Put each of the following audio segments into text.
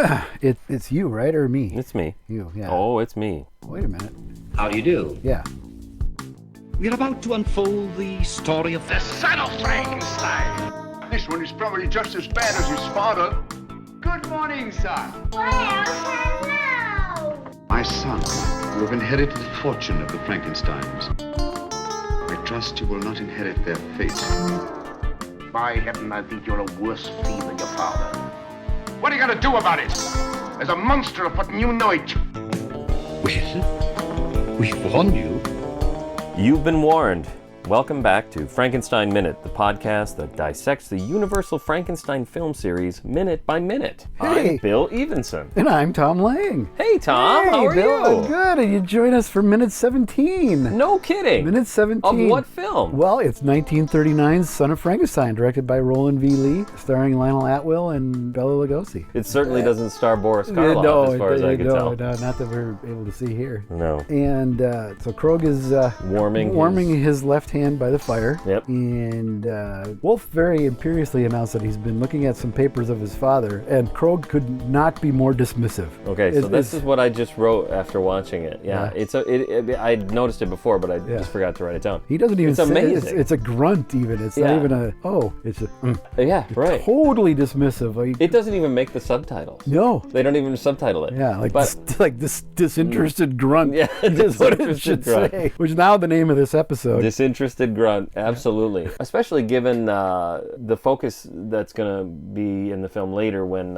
It's you, right, or me? It's me. You, yeah. Oh, it's me. Wait a minute. How do you do? Yeah. We're about to unfold the story of The son of Frankenstein. This one is probably just as bad as his father. Good morning, son. Well, hello. My son, you have inherited the fortune of the Frankensteins. I trust you will not inherit their fate. By heaven, I think you're a worse fiend than your father. What are you going to do about it? There's a monster afoot and you know it. Well, we warned you. You've been warned. Welcome back to Frankenstein Minute, the podcast that dissects the Universal Frankenstein film series minute by minute. Hey. I'm Bill Evenson. And I'm Thom Lang. Hey, Tom. Hey, how are Bill, you? I'm good. And you join us for minute 17. No kidding. Minute 17. Of what film? Well, it's 1939's Son of Frankenstein, directed by Roland V. Lee, starring Lionel Atwill and Bela Lugosi. It certainly doesn't star Boris Karloff, as far as I can tell. No, not that we're able to see here. No. And so Krog is warming his left hand by the fire. Yep. And Wolf very imperiously announced that he's been looking at some papers of his father, and Krog could not be more dismissive. Okay, so this is what I just wrote after watching it. Yeah, I noticed it before, but I just forgot to write it down. He doesn't even It's say amazing. it's a grunt even. It's not even a, it's a, Yeah, right. totally dismissive. Like, It doesn't even make the subtitles. no. They don't even subtitle it. Yeah, like But- this disinterested grunt. Yeah, is what it disinterested should grunt. say. Which is now the name of this episode. Disinterested grunt, absolutely. Especially given the focus that's going to be in the film later when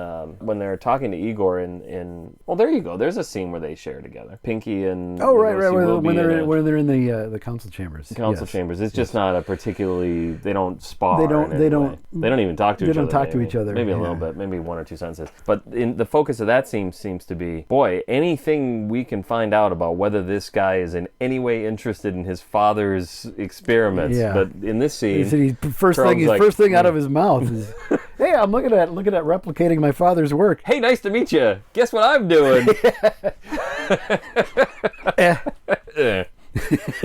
they're talking to Igor in well, there you go. There's a scene where they share together. Pinky and right, Lugosi will when be they're in the council chambers. council Yes. chambers. It's just not a particularly. They don't spar. They don't- in they any don't- way. They don't even talk to each other. They don't talk to maybe. each other, Maybe a yeah. little bit. Maybe one or two sentences. But in the focus of that scene seems to be, boy, anything we can find out about whether this guy is in any way interested in his father's experiments. Yeah. But in this scene, He said first Krog's thing out of his mouth is, "Hey, I'm looking at replicating my father's work." hey, nice to meet you. Guess what I'm doing?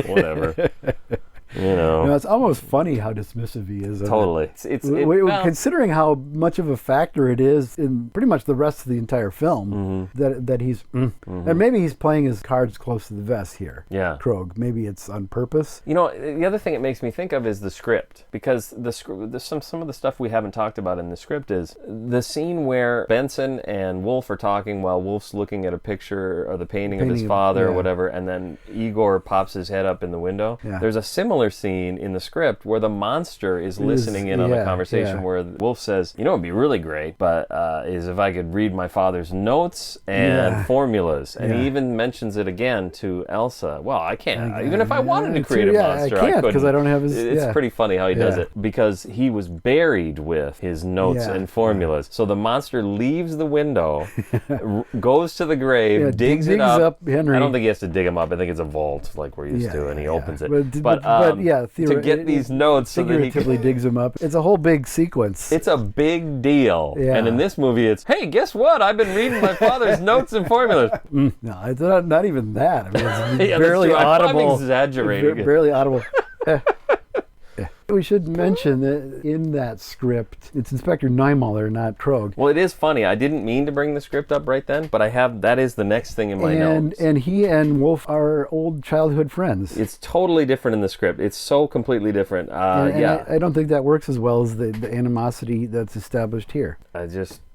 Whatever. It's almost funny how dismissive he is. Of Totally. it. Considering how much of a factor it is in pretty much the rest of the entire film, that he's, and maybe he's playing his cards close to the vest here. Yeah. Krog. Maybe it's on purpose. The other thing it makes me think of is the script, because some of the stuff we haven't talked about in the script is the scene where Benson and Wolf are talking while Wolf's looking at a picture or the painting of his father or whatever, and then Igor pops his head up in the window. Yeah. There's a similar scene in the script where the monster is listening in on the conversation where Wolf says, it'd be really great, but is if I could read my father's notes and formulas. And he even mentions it again to Elsa. Well, I can't. Even if I wanted to create a monster, I can't couldn't. because I don't have his. It's pretty funny how he does it, because he was buried with his notes and formulas. So the monster leaves the window, goes to the grave, digs it up. Henry. I don't think he has to dig them up. I think it's a vault like we're used to, and he opens it. But to get these notes so that he figuratively digs them up. It's a whole big sequence. It's a big deal. Yeah. And in this movie, it's, hey, guess what? I've been reading my father's notes and formulas. No, it's not even that. I mean, it's Yeah, barely that's true. audible. I'm exaggerating. Barely audible. We should mention that in that script, it's Inspector Niemöller, not Krog. Well, it is funny. I didn't mean to bring the script up right then, but that is the next thing in my notes. And he and Wolf are old childhood friends. It's totally different in the script. It's so completely different. I don't think that works as well as the animosity that's established here.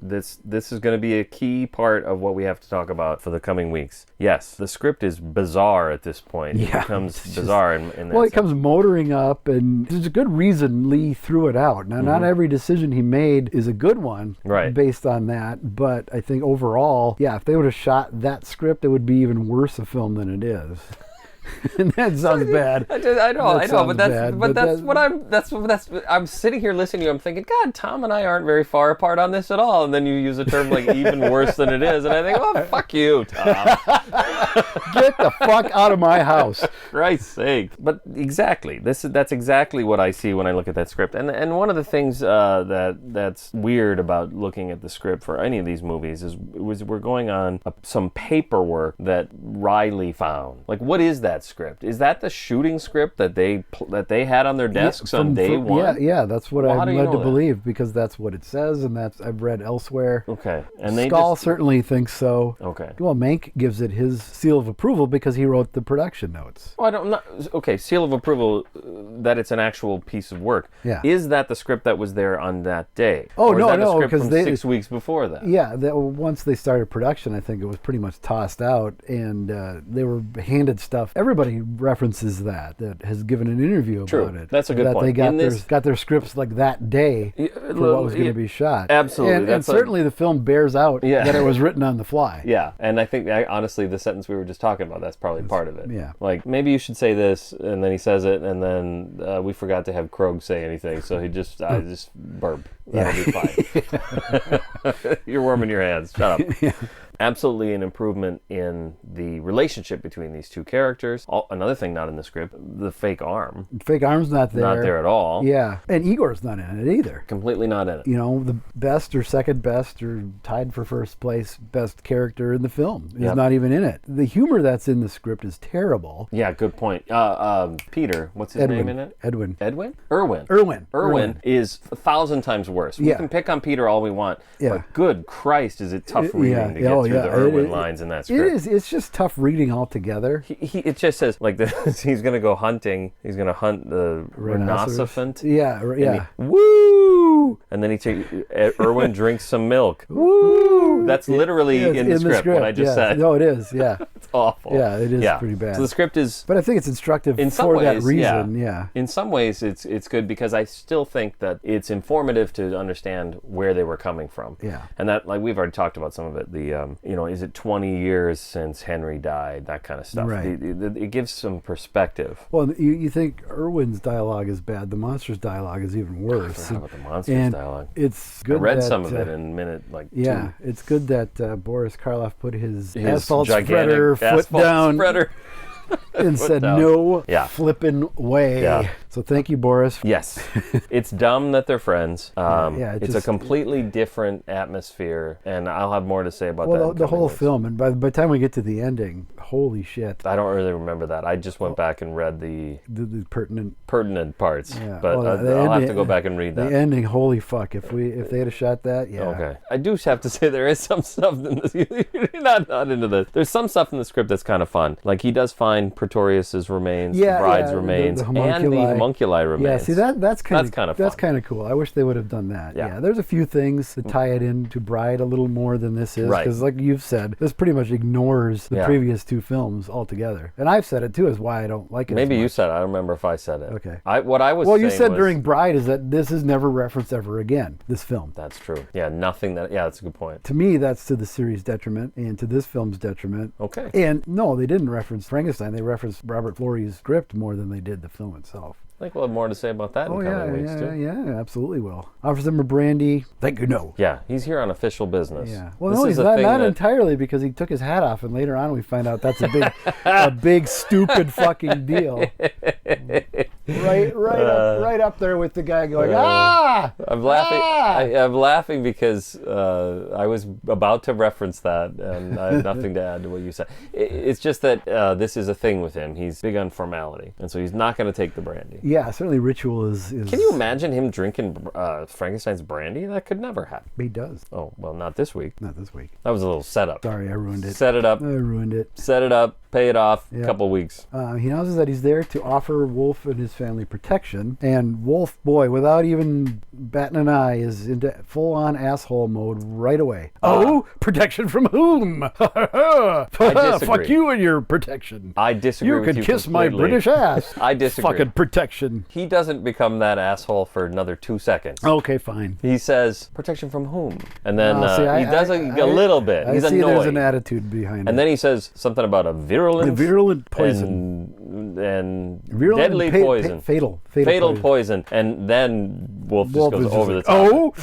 This is going to be a key part of what we have to talk about for the coming weeks. Yes, the script is bizarre at this point. It becomes bizarre in that Well, it sense. comes motoring up, and there's a good reason Lee threw it out. Now, not every decision he made is a good one based on that, but I think overall, if they would have shot that script, it would be even worse a film than it is. And that sounds bad. I know, but that's bad, what I'm sitting here listening to you. I'm thinking, God, Tom and I aren't very far apart on this at all. And then you use a term like even worse than it is, and I think, oh, fuck you, Tom. Get the fuck out of my house. Christ's sake. But exactly, that's exactly what I see when I look at that script. And one of the things that's weird about looking at the script for any of these movies is we're going on some paperwork that Riley found. Like, what is that? that script? Is that the shooting script that they had on their desks on day one? Yeah, that's what I'm led to that? believe, because that's what it says, and that's I've read elsewhere. Okay, and Skull certainly thinks so. Okay. Well, Mank gives it his seal of approval because he wrote the production notes. Well, okay, seal of approval that it's an actual piece of work. Yeah. Is that the script that was there on that day? Oh, or is that a script because from 6 weeks before that? Yeah, once they started production, I think it was pretty much tossed out, and they were handed stuff. Everybody references that has given an interview about it. That's a good point. They got their scripts like that day for what was going to be shot. Absolutely. And certainly the film bears out that it was written on the fly. Yeah, and I think honestly the sentence we were just talking about, that's probably part of it. Yeah. Like, maybe you should say this, and then he says it, and then we forgot to have Krog say anything, so he just burp. That'll be fine. You're warming your hands. Shut up. Yeah. Absolutely an improvement in the relationship between these two characters. Another thing not in the script, the fake arm. Fake arm's not there. Not there at all. Yeah. And Igor's not in it either. Completely not in it. You know, the best or second best or tied for first place best character in the film is not even in it. The humor that's in the script is terrible. Yeah, good point. Peter, what's his name in it? Edwin. Erwin is 1,000 times worse. We can pick on Peter all we want, but good Christ, is it tough reading to get through the Erwin lines in that script. It is. It's just tough reading altogether. It just says, like, he's going to go hunting. He's going to hunt the rhinoceros. Yeah. Woo! And then Erwin drinks some milk. Woo! That's literally in the script, what I just said. No, it is, yeah. It's awful. Yeah, it is pretty bad. So the script is... But I think it's instructive for that reason, yeah. In some ways, it's good because I still think that it's informative to understand where they were coming from. Yeah. And that, like, we've already talked about some of it. Is it 20 years since Henry died? That kind of stuff. Right. It gives some perspective. Well, you think Erwin's dialogue is bad. The monster's dialogue is even worse. I forgot about the monster's dialogue. It's good. I read some of it in minute, two. It's good that Boris Karloff put his asphalt spreader foot down. Spreader. And said, no flippin' way. Yeah. So thank you, Boris. Yes. It's dumb that they're friends. It's a completely different atmosphere, and I'll have more to say about that. Well, the whole film, and by the time we get to the ending, holy shit. I don't really remember that. I just went back and read the pertinent parts. Yeah. But I'll have to go back and read that. The ending, holy fuck. If they had shot that, Okay. I do have to say there is some stuff in this. Not into this. There's some stuff in the script that's kind of fun. Like, he does find Pretorius's remains, the bride's remains, and the homunculi remains. Yeah, see that's kind of fun. That's kind of cool. I wish they would have done that. Yeah, there's a few things that tie it into Bride a little more than this is, because like you've said, this pretty much ignores the previous two films altogether. And I've said it too, is why I don't like it. Maybe you said it. I don't remember if I said it. Okay. You said during Bride is that this is never referenced ever again. This film. That's true. Yeah, nothing that. Yeah, that's a good point. To me, that's to the series' detriment and to this film's detriment. Okay. And no, they didn't reference Frankenstein. They referenced Robert Florey's script more than they did the film itself. I think we'll have more to say about that in coming weeks, too. Yeah, absolutely will. Offers them a brandy. Thank you, no. Yeah, he's here on official business. Yeah. Well, no, he's not entirely, because he took his hat off, and later on we find out that's a big stupid fucking deal. Right up there with the guy going, I'm laughing. I'm laughing because I was about to reference that, and I have nothing to add to what you said. It's just that this is a thing with him. He's big on formality, and so he's not going to take the brandy. Yeah, certainly ritual is... Can you imagine him drinking Frankenstein's brandy? That could never happen. He does. Oh, well, not this week. Not this week. That was a little setup. Sorry, I ruined it. Set it up. I ruined it. Set it up. Pay it off. A couple weeks. He announces that he's there to offer Wolf and his family protection. And Wolf, boy, without even batting an eye, is into full-on asshole mode right away. Protection from whom? I disagree. Fuck you and your protection. I disagree with you. You can kiss completely. my British ass. I disagree. Fucking protection. He doesn't become that asshole for another 2 seconds. Okay, fine. He says, protection from whom? And then he does a little bit. He's annoyed. There's an attitude behind it. And then he says something about a virulent poison. And virulent deadly poison. Fatal poison. And then Wolf just goes over the top.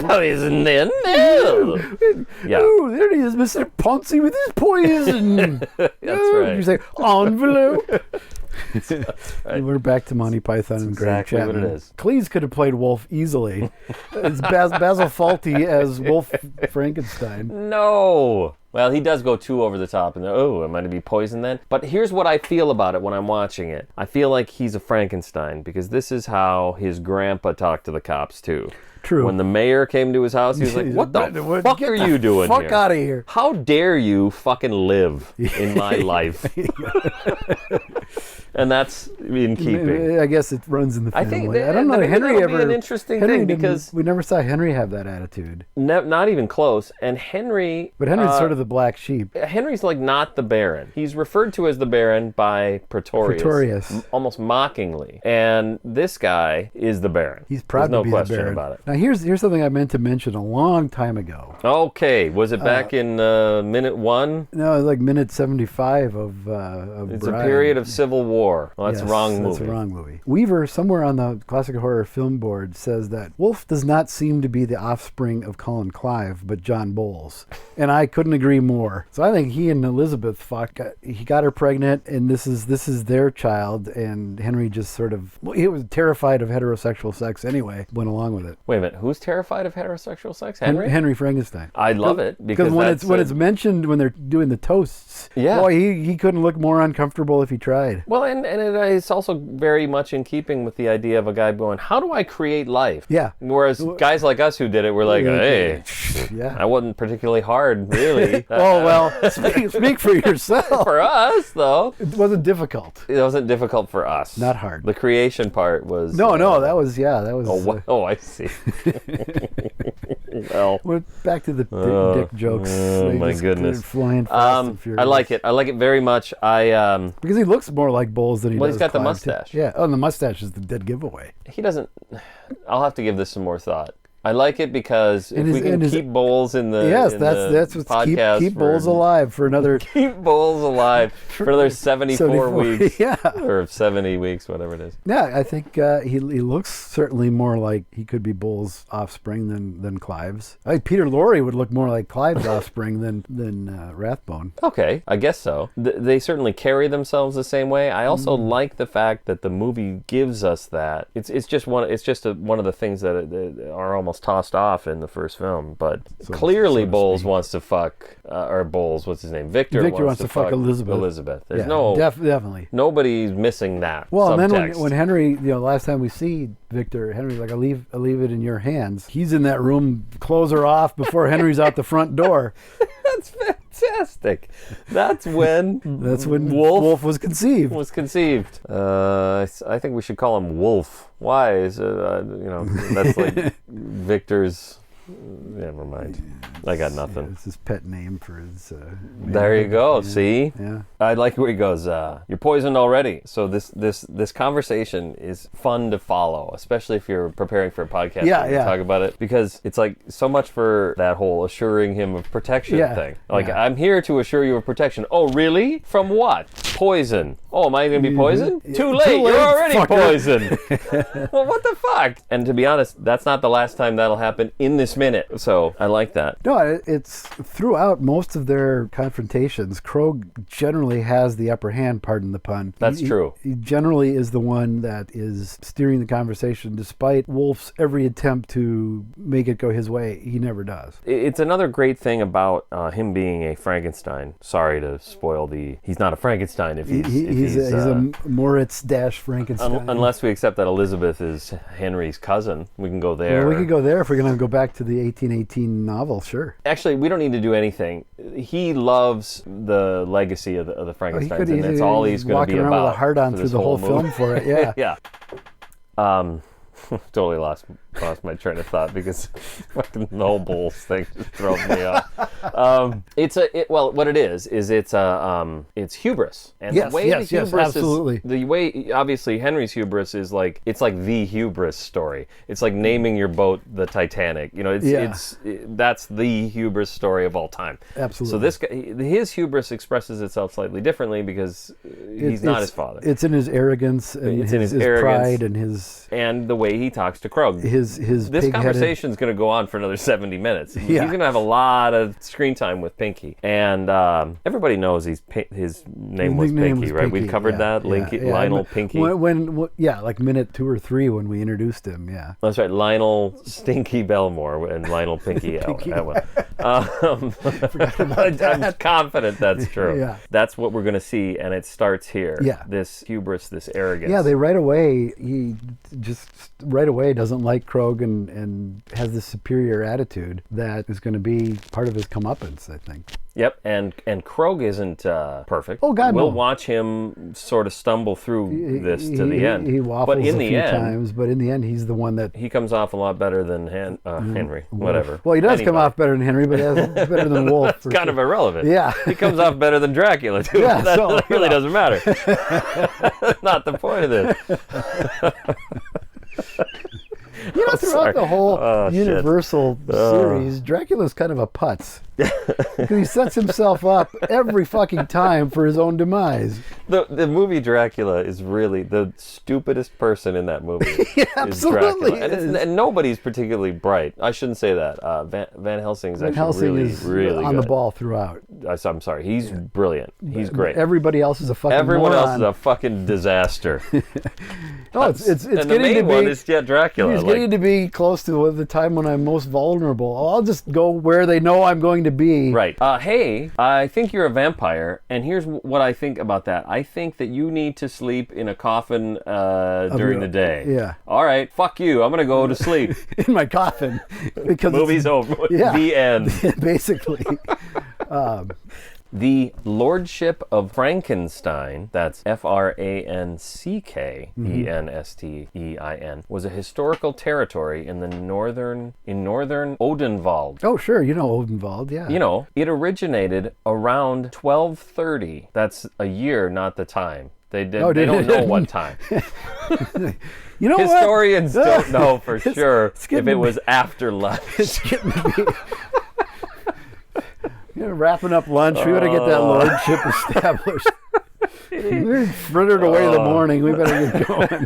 Poison then? No. Yeah. Oh, there he is, Mr. Ponzi with his poison. That's right. You say, envelope. Right. We're back to Monty Python and Greg exactly Chapman. what it is. Cleese could have played Wolf easily. It's Basil Fawlty as Wolf Frankenstein. No. Well, he does go too over the top, and am I to be poisoned then? But here's what I feel about it when I'm watching it. I feel like he's a Frankenstein, because this is how his grandpa talked to the cops too. True. When the mayor came to his house, he was like, what the fuck are you doing here? Fuck out of here. How dare you fucking live in my life? And that's in keeping. I guess it runs in the family. I think I don't know. Henry ever. Be an interesting thing because we never saw Henry have that attitude. Not even close. And Henry. But Henry's sort of the black sheep. Henry's like not the Baron. He's referred to as the Baron by Pretorius. Almost mockingly. And this guy is the Baron. He's proud to be the Baron. There's no question about it. Now here's something I meant to mention a long time ago. Okay, was it back in minute 1? No, it was like minute 75 of It's Brian. a period of civil war. Well, that's Yes, the wrong movie. That's a wrong movie. Weaver, somewhere on the Classic Horror Film Board, says that Wolfe does not seem to be the offspring of Colin Clive, but John Bowles. And I couldn't agree more. So I think he and Elizabeth he got her pregnant, and this is their child, and Henry just sort of, he was terrified of heterosexual sex anyway, went along with it. Wait a minute, who's terrified of heterosexual sex? Henry? Henry Frankenstein. I love it because when it's mentioned when they're doing the toasts, boy, he couldn't look more uncomfortable if he tried. Well, and it's also very much in keeping with the idea of a guy going, how do I create life? Yeah. Whereas guys like us who did it were like, hey, I wasn't particularly hard, really. Oh, well, speak for yourself. For us, though. It wasn't difficult. It wasn't difficult for us. Not hard. The creation part was... No, that was... I see. Well... We're back to the dick jokes. Oh, my goodness. Flying fast and furious. I like it. I like it very much. Because he looks more like Bowles than he does. Well, he's got the Clive, mustache. Yeah. Oh, and the mustache is the dead giveaway. He doesn't... I'll have to give this some more thought. I like it because if we can keep Bowles in the that's what's podcast keep Bowles alive for another... Keep Bowles alive for another 74 weeks. Yeah. Or 70 weeks, whatever it is. Yeah, I think he looks certainly more like he could be Bowles' offspring than Clive's. I think Peter Lorre would look more like Clive's offspring than Rathbone. Okay, I guess so. They certainly carry themselves the same way. I also like the fact that the movie gives us that. It's just one of the things that are almost tossed off in the first film, but clearly Bowles wants to fuck, or Bowles, what's his name? Victor wants to fuck Elizabeth. There's definitely. Nobody's missing that. Well, subtext. And then when Henry, last time we see Victor, Henry's like, I leave it in your hands. He's in that room, clothes are off before Henry's out the front door. That's fantastic. That's when Wolfe was conceived. I think we should call him Wolf. Why? Is that's like Victor's... Never mind. I got nothing. Yeah, it's his pet name for his... there you go. Yeah. See? Yeah. I like where he goes, you're poisoned already. So this conversation is fun to follow, especially if you're preparing for a podcast. Yeah. Talk about it. Because it's like so much for that whole assuring him of protection thing. Like, I'm here to assure you of protection. Oh, really? From what? Poison. Oh, am I going to be poisoned? Too late. You're already poisoned. Well, what the fuck? And to be honest, that's not the last time that'll happen in this minute. So I like that. No, it's throughout most of their confrontations, Krogh generally has the upper hand, pardon the pun. That's true. He generally is the one that is steering the conversation, despite Wolfe's every attempt to make it go his way. He never does. It's another great thing about him being a Frankenstein. Sorry to spoil he's not a Frankenstein if he's a Moritz-Frankenstein. Unless we accept that Elizabeth is Henry's cousin. We can go there. Well, we could go there if we're going to go back to the 1818 novel, sure. Actually, we don't need to do anything. He loves the legacy of the Frankensteins, and that's all he's going to be about. Walking around with a heart on through the whole film for it, yeah. Yeah. Totally lost my train of thought because fucking the whole Bowles thing just throws me off. What it is it's hubris. And yes, the way the hubris absolutely. The way, obviously, Henry's hubris is like, it's like the hubris story. It's like naming your boat the Titanic. That's the hubris story of all time. Absolutely. So this guy, his hubris expresses itself slightly differently because he's not his father. It's in his arrogance and his pride and the way he talks to Krogh. This conversation is going to go on for another 70 minutes. He's going to have a lot of screen time with Pinky. And everybody knows his name was Pinky, right? We covered that. Lionel Pinky. When like minute 2 or 3 when we introduced him, yeah. That's right, Lionel Stinky Belmore and Lionel Pinky Atwell. I'm confident that's true. Yeah. That's what we're going to see, and it starts here. Yeah. This hubris, this arrogance. Yeah, he just right away doesn't like Krog and has this superior attitude that is going to be part of his comeuppance, I think. Yep, and Krog isn't perfect. Oh, God, we'll no. watch him sort of stumble through this to the end. He waffles but in a the few end, times, but in the end, he's the one that... He comes off a lot better than Henry, whatever. Well, he does come off better than Henry, but better than Wolf. It's kind of irrelevant. Yeah. He comes off better than Dracula, too. Yeah, that really doesn't matter. That's not the point of this. Throughout the whole Universal series, Dracula's kind of a putz. Because he sets himself up every fucking time for his own demise. The movie Dracula is really the stupidest person in that movie. Yeah, absolutely. And nobody's particularly bright. I shouldn't say that. Van Helsing's actually really on good. The ball throughout. I'm sorry. He's brilliant. He's great. Everybody else is a fucking Everyone moron. else is a fucking disaster. It's and getting the main to be, one is Dracula. He's getting to be close to the time when I'm most vulnerable. I'll just go where they know I'm going to be. Right. Hey, I think you're a vampire, and here's what I think about that. I think that you need to sleep in a coffin during the day. Yeah. All right, fuck you. I'm going to go to sleep. In my coffin. Because Movie's over. Yeah. The end. Basically. The Lordship of Frankenstein, that's Frankenstein, was a historical territory in northern Odenwald. Oh, sure, Odenwald, yeah. It originated around 1230. That's a year, not the time. They don't know what time. Historians don't know for sure if it was after lunch. It's getting to be... wrapping up lunch, we better get that lordship established. We're frittered away the morning. We better get going.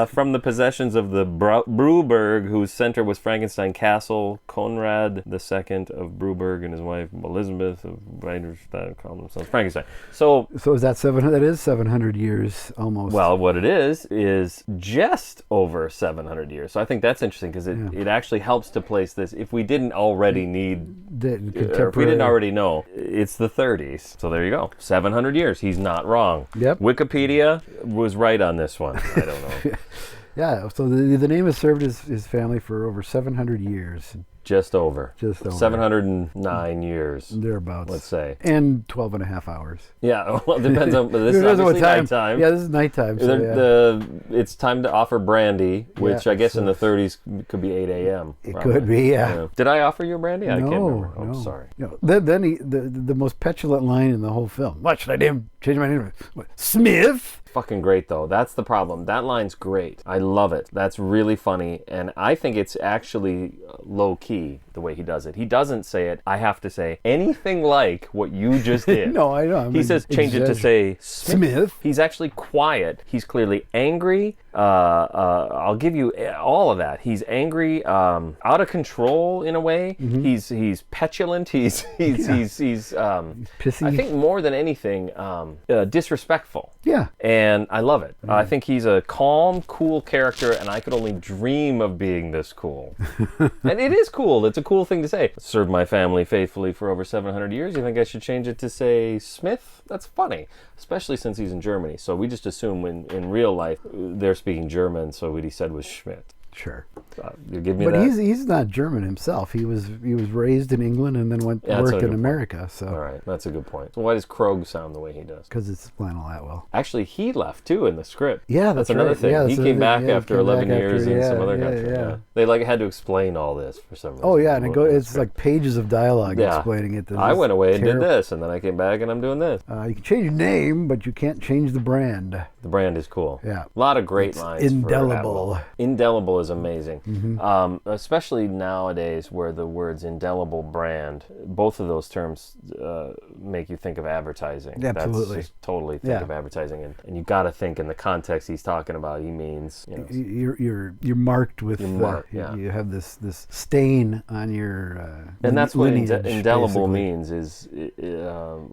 From the possessions of the Bruberg, whose center was Frankenstein Castle, Conrad II of Bruberg and his wife Elizabeth of Weiderstadt called themselves Frankenstein. So is that 700? That is 700 years almost. Well, what it is just over 700 years. So I think that's interesting because it actually helps to place this. If we didn't already if we didn't already know, it's the 30s. So there you go. 700 years. He's not wrong. Yep. Wikipedia was right on this one. I don't know. Yeah, so the name has served his family for over 700 years. Just over. 709 years. Thereabouts. Let's say. And 12 and a half hours. Yeah, well, it depends on... This is obviously nighttime. Yeah, this is nighttime. So it's time to offer brandy, which I guess in the 30s could be 8 a.m. It could be, yeah. Did I offer you brandy? I can't remember. No. Sorry. Then the most petulant line in the whole film. What should I change my name? What, Smith? Fucking great, though. That's the problem. That line's great. I love it. That's really funny, and I think it's actually low-key the way he does it. He doesn't say it, I have to say, anything like what you just did. No, I know. He says, change it to say Smith. He's actually quiet. He's clearly angry. I'll give you all of that. He's angry, out of control in a way. Mm-hmm. He's petulant. He's pissy. I think more than anything, disrespectful. Yeah. And I love it. I think he's a calm, cool character, and I could only dream of being this cool. And it is cool. It's a cool thing to say. Served my family faithfully for over 700 years. You think I should change it to say Smith? That's funny, especially since he's in Germany. So we just assume in real life they're speaking German, so what he said was Schmidt. Sure. You give me but that? he's not German himself. He was raised in England and then went to work in America. So. All right, that's a good point. So why does Krog sound the way he does? Because it's Lionel Atwell. Actually, he left too in the script. Yeah, that's another thing. Yeah, he came back after 11 years in some other country. Yeah. They had to explain all this for some reason. Oh yeah, and it's like pages of dialogue explaining it. I went away and did this, and then I came back and I'm doing this. You can change your name, but you can't change the brand. The brand is cool. Yeah. A lot of great lines. Indelible. Indelible is amazing, especially nowadays where the words indelible brand, both of those terms make you think of advertising. Absolutely. That's just totally think of advertising, and you got to think in the context he's talking about. He means, you know, you're marked with you have this stain on your and that's what lineage, indelible basically. means is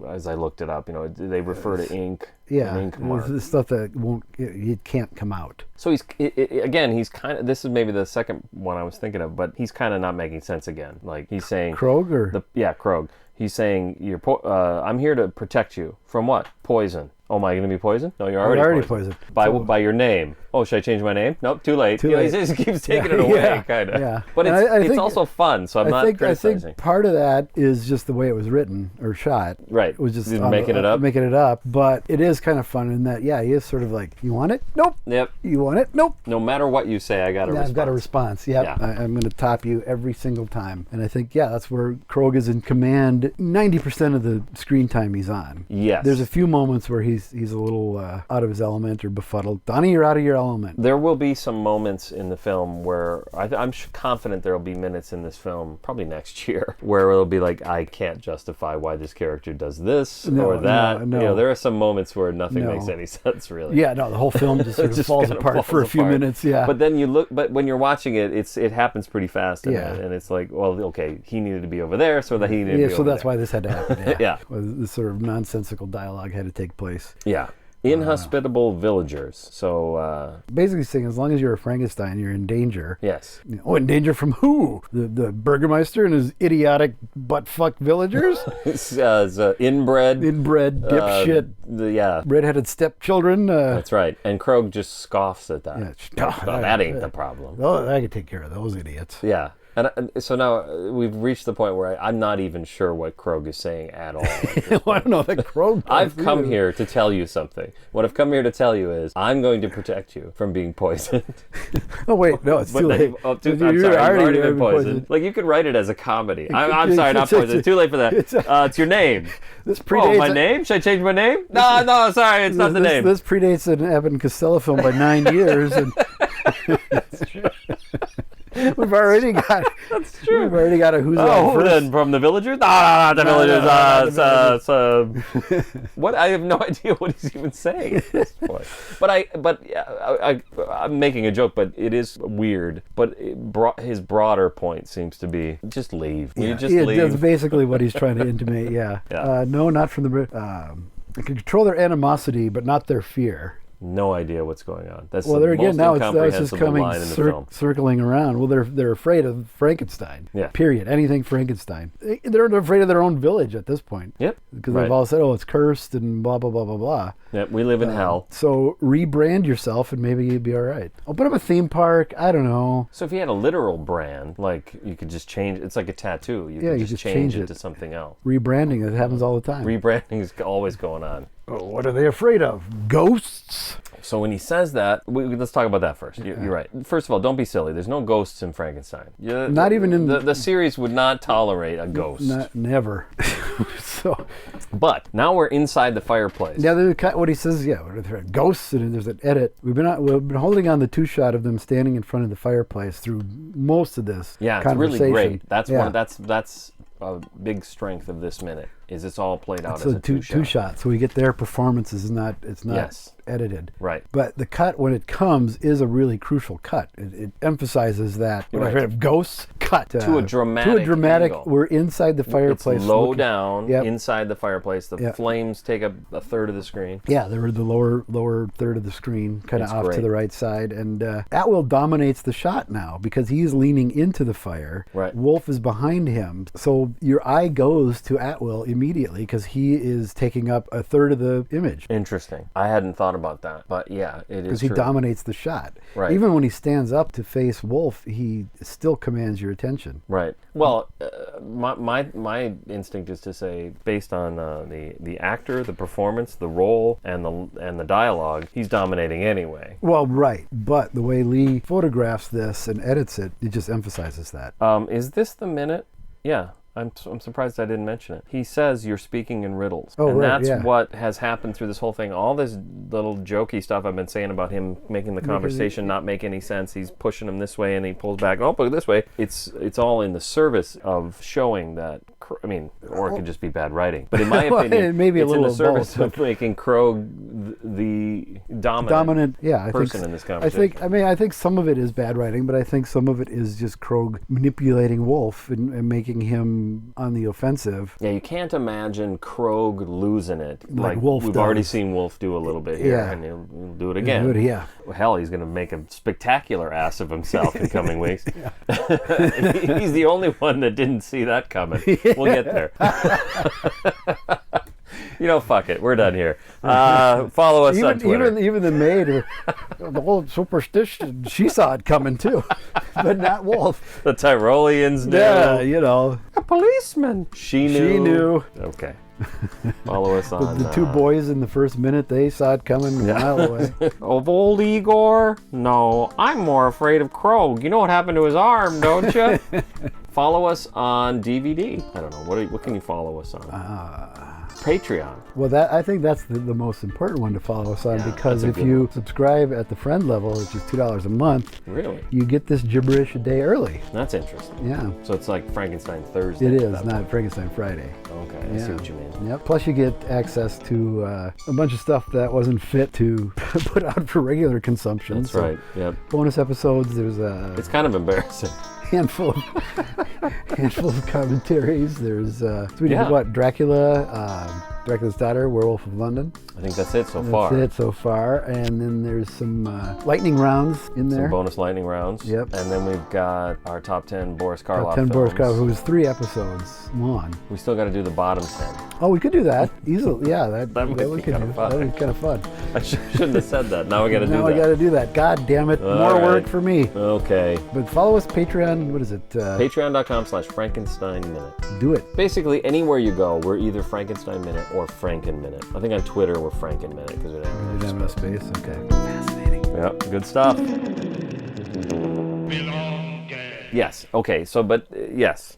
as I looked it up, you know, they refer to ink. Yeah, an ink mark. the stuff that it can't come out. So he's kind of, this is maybe the second one I was thinking of, but he's kind of not making sense again. Like he's saying Krog or Krog. He's saying I'm here to protect you from what? Poison. Oh, am I going to be poisoned? No, you're already poisoned. By your name. Oh, should I change my name? Nope, too late. Too late. He just keeps taking it away, kind of. Yeah. But I it's think, also fun, so I'm not criticizing. I think part of that is just the way it was written or shot. Right. It was just making it up. Making it up, but it is kind of fun in that. Yeah, he is sort of like, you want it? Nope. Yep. You want it? Nope. No matter what you say, I got a response. I've got a response. Yep. Yeah. I'm going to top you every single time. And I think, that's where Krog is in command 90% of the screen time he's on. Yes. There's a few moments where he's a little out of his element or befuddled. Donnie, you're out of your element. There will be some moments in the film where I'm confident there will be minutes in this film, probably next year, where it'll be like, I can't justify why this character does this or that. No. You know, there are some moments where nothing makes any sense, really. Yeah, no, the whole film just sort of falls apart for a few minutes. Yeah. But then but when you're watching it, it happens pretty fast. And it's like, well, okay, he needed to be over there, so that he needed to be over there. So that's why this had to happen. Yeah. Well, this sort of nonsensical dialogue had to take place. Yeah. Inhospitable villagers. So basically saying, as long as you're a Frankenstein, you're in danger. Yes. In danger from who? The Burgermeister and his idiotic butt-fuck villagers? Inbred dipshit. Red-headed stepchildren. That's right. And Krog just scoffs at that. That ain't the problem. Oh, I could take care of those idiots. Yeah. And so now we've reached the point where I'm not even sure what Krog is saying at all. Well, I don't know that Krog. I've come here to tell you something. What I've come here to tell you is I'm going to protect you from being poisoned. Oh wait, no, it's too late. I'm sorry, you've already been poisoned. Like you could write it as a comedy. I'm sorry, not poisoned. Too late for that. It's your name. This predates. My name? Should I change my name? No, sorry, it's not the name. This predates an Abbott and Costello film by 9 years, and we've already got. That's true. We've already got a who's on who first. then? From the villagers? No, the villagers. What? I have no idea what he's even saying at this point. I'm making a joke, but it is weird. But his broader point seems to be just leave. You just leave. That's basically what he's trying to intimate. Yeah. No, not from the. I can control their animosity, but not their fear. No idea what's going on. That's well, there again. Now it's just coming line in the film. Circling around. Well, they're afraid of Frankenstein. Yeah. Period. Anything Frankenstein. They're afraid of their own village at this point. Yep. Because they've all said, "Oh, it's cursed," and blah blah blah blah blah. Yep. We live in hell. So rebrand yourself, and maybe you'd be all right. Open up a theme park. I don't know. So if you had a literal brand, like you could just change. It's like a tattoo. You could just change it to something else. Rebranding. It happens all the time. Rebranding is always going on. Oh, what are they afraid of? Ghosts? So when he says that, let's talk about that first. You're right. First of all, don't be silly. There's no ghosts in Frankenstein. Not even in the series would not tolerate a ghost. Never. But now we're inside the fireplace. Yeah, what he says. Yeah, there are ghosts, and there's an edit. We've been holding on the two shot of them standing in front of the fireplace through most of this. Yeah, it's really great. That's that's a big strength of this minute. Is it's all played out as a two shot. So we get their performances. It's not edited. Right. But the cut when it comes is a really crucial cut. It emphasizes that ghosts cut to a dramatic angle. We're inside the fireplace. It's low down inside the fireplace. The flames take up a third of the screen. Yeah, they were the lower third of the screen, kind of off to the right side. And Atwill dominates the shot now because he's leaning into the fire. Right. Wolf is behind him. So your eye goes to Atwill immediately because he is taking up a third of the image. Interesting. I hadn't thought about that, but yeah, it is because he dominates the shot. Right. Even when he stands up to face Wolf, he still commands your attention. Right. Well, my instinct is to say, based on the actor, the performance, the role, and the dialogue, he's dominating anyway. Well, right, but the way Lee photographs this and edits it, it just emphasizes that. Is this the minute? Yeah. I'm surprised I didn't mention it. He says you're speaking in riddles. Oh, and right, that's what has happened through this whole thing. All this little jokey stuff I've been saying about him making the conversation not make any sense. He's pushing him this way and he pulls back. Oh, put it this way. It's all in the service of showing that, I mean, or it could just be bad writing. But in my opinion, maybe it's a in the little service both, of making Krogh the dominant person in this conversation. I think some of it is bad writing, but I think some of it is just Krogh manipulating Wolf and making him on the offensive. Yeah, you can't imagine Krogh losing it. Like Wolf we've does. already seen Wolf do a little bit here, and he'll do it again. Well, hell, he's going to make a spectacular ass of himself in coming weeks. He's the only one that didn't see that coming. We'll get there. Fuck it. We're done here. Follow us on Twitter. Even the maid, the whole superstition, she saw it coming too, but not Wolf. The Tyroleans knew. Yeah, A policeman. She knew. Okay. Follow us on... The two boys in the first minute, they saw it coming a mile away. Of old Igor? No, I'm more afraid of Krogh. You know what happened to his arm, don't you? Follow us on DVD. I don't know. What can you follow us on? Patreon. Well, I think that's the most important one to follow us on, because if you subscribe at the friend level, which is $2 a month, really, you get this gibberish a day early. That's interesting. Yeah. So it's like Frankenstein Thursday. It is, not Frankenstein Friday. Okay, I see what you mean. Yep. Plus you get access to a bunch of stuff that wasn't fit to put out for regular consumption. That's right. Yep. Bonus episodes. There's It's kind of embarrassing. handful of commentaries. There's we did what, Dracula's Daughter, Werewolf of London. I think that's it so far. That's it so far. And then there's some lightning rounds in there. Some bonus lightning rounds. Yep. And then we've got our top 10 Boris Karloff Top 10 films. Boris Karloff, who was 3 episodes long. We still got to do the bottom 10. Oh, we could do that easily. Yeah, that would be kind of fun. That would be kind of fun. I shouldn't have said that. Now we got to do that. Now we got to do that. God damn it. More work for me. Okay. But follow us, Patreon. What is it? Patreon.com/Frankenstein Minute. Do it. Basically, anywhere you go, we're either Frankenstein Minute or Franken Minute. I think on Twitter we're Franken Minute because we don't have enough space. Okay. Fascinating. Yep. Good stuff. Yes. Okay. So, but yes.